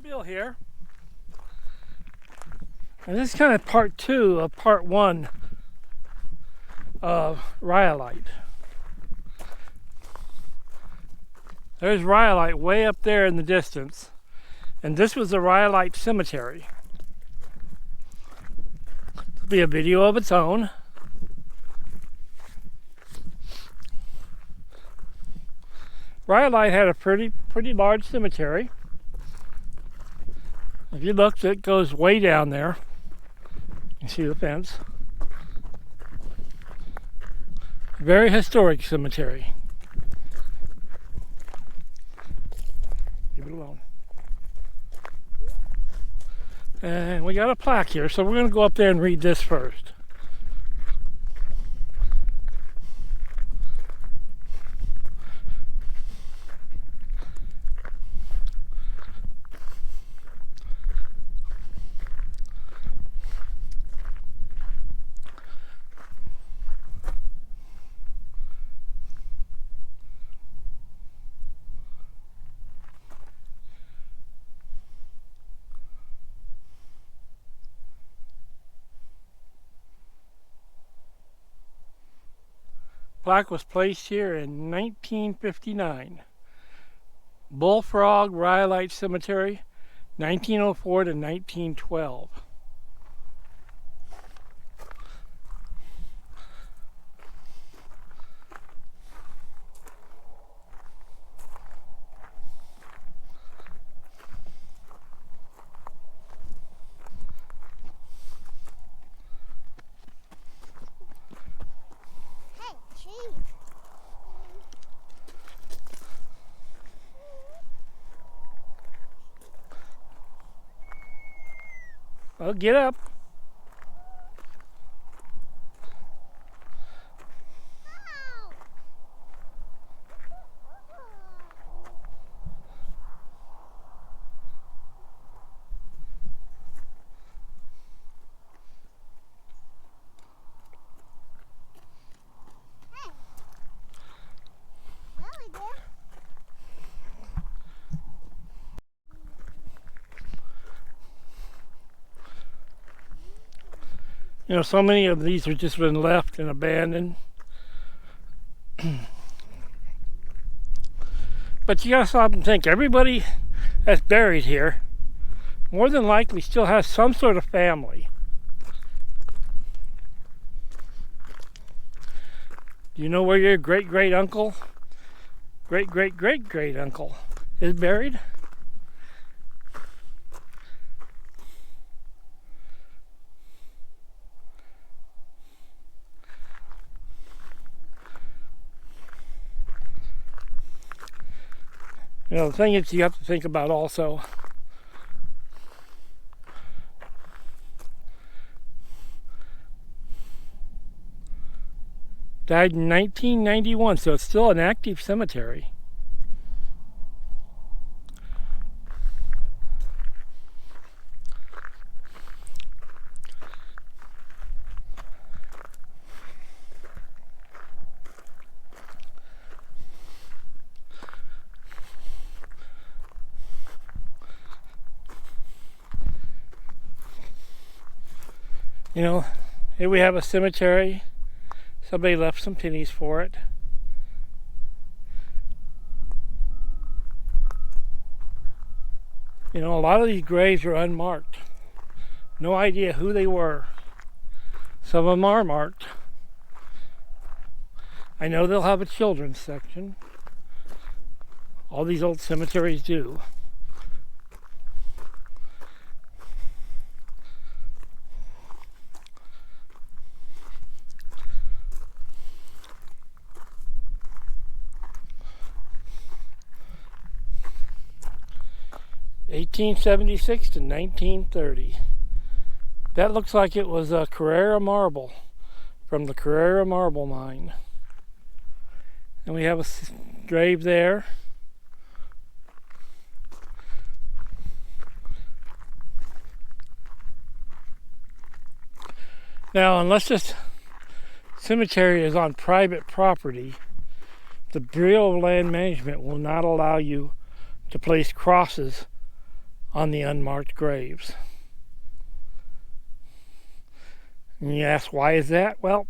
Bill here, and this is kind of part 2 of part 1 of Rhyolite. There's Rhyolite way up there in the distance, and this was the Rhyolite Cemetery. It'll be a video of its own. Rhyolite had a pretty large cemetery. If you look, it goes way down there. You see the fence. Very historic cemetery. Leave it alone. And we got a plaque here, so we're going to go up there and read this first. Plaque was placed here in 1959. Bullfrog Rhyolite Cemetery, 1904 to 1912. Well, get up. You know, so many of these have just been left and abandoned. But you gotta stop and think, everybody that's buried here more than likely still has some sort of family. Do you know where your great-great-uncle, great-great-great-great-uncle is buried? You know, the thing is, you have to think about also died in 1991, so it's still an active cemetery. You know, here we have a cemetery. Somebody left some pennies for it. You know, a lot of these graves are unmarked. No idea who they were. Some of them are marked. I know they'll have a children's section. All these old cemeteries do. (1876 to 1930). That looks like it was a Carrara marble from the Carrara marble mine. And we have a grave there. Now, unless this cemetery is on private property, the Bureau of Land Management will not allow you to place crosses on the unmarked graves. And you ask, why is that? Well,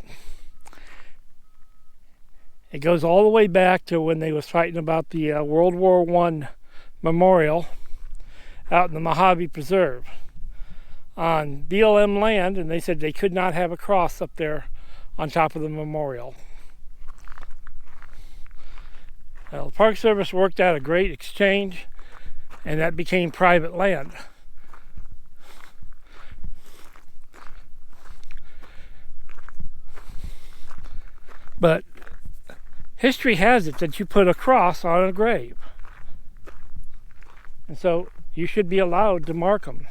it goes all the way back to when they was fighting about the World War I memorial out in the Mojave Preserve on BLM land, and they said they could not have a cross up there on top of the memorial. Well, the Park Service worked out a great exchange, and that became private land. But history has it that you put a cross on a grave. And so you should be allowed to mark them.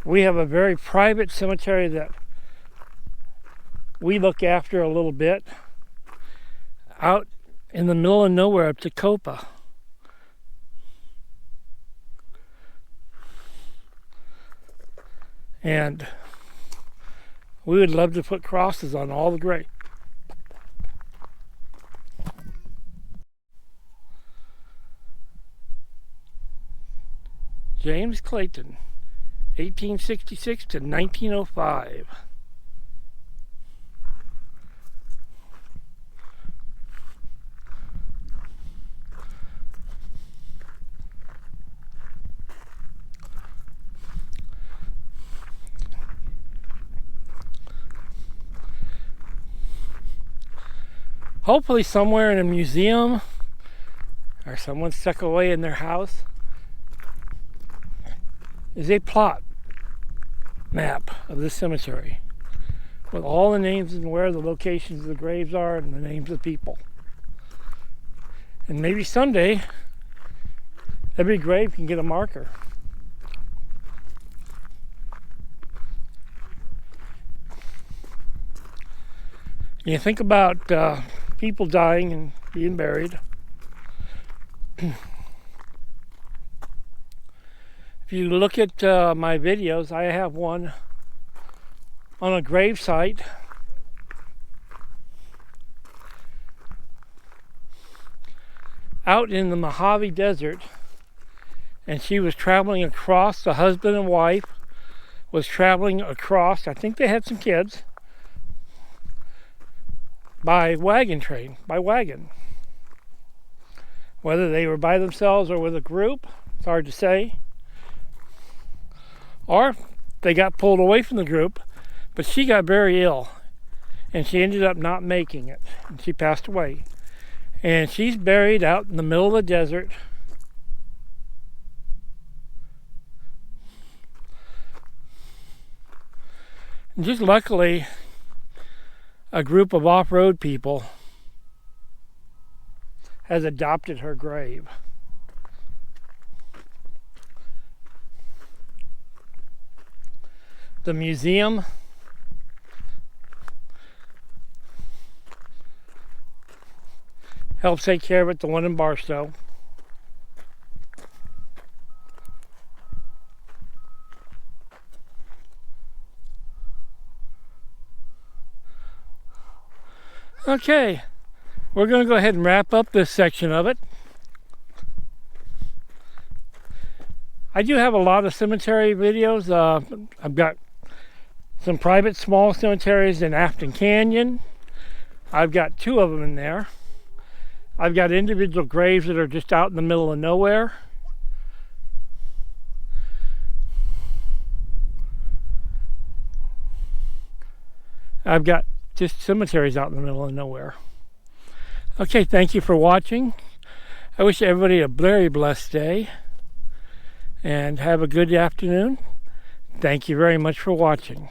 We have a very private cemetery that we look after a little bit out in the middle of nowhere of Tecopa. And we would love to put crosses on all the graves. James Clayton, 1866 to 1905. Hopefully somewhere in a museum or someone stuck away in their house is a plot map of this cemetery with all the names and where the locations of the graves are and the names of people. And maybe someday every grave can get a marker. You think about people dying and being buried. If you look at my videos, I have one on a grave site out in the Mojave Desert, and she was traveling across. The husband and wife was traveling across. I think they had some kids. By wagon. Whether they were by themselves or with a group, it's hard to say. Or they got pulled away from the group, but she got very ill and she ended up not making it, and she passed away. And she's buried out in the middle of the desert. And just luckily, a group of off-road people has adopted her grave. The museum helps take care of it, the one in Barstow. Okay, we're going to go ahead and wrap up this section of it. I do have a lot of cemetery videos. I've got some private small cemeteries in Afton Canyon. I've got 2 of them in there. I've got individual graves that are just out in the middle of nowhere. I've got just cemeteries out in the middle of nowhere. Okay, thank you for watching. I wish everybody a very blessed day and have a good afternoon. Thank you very much for watching.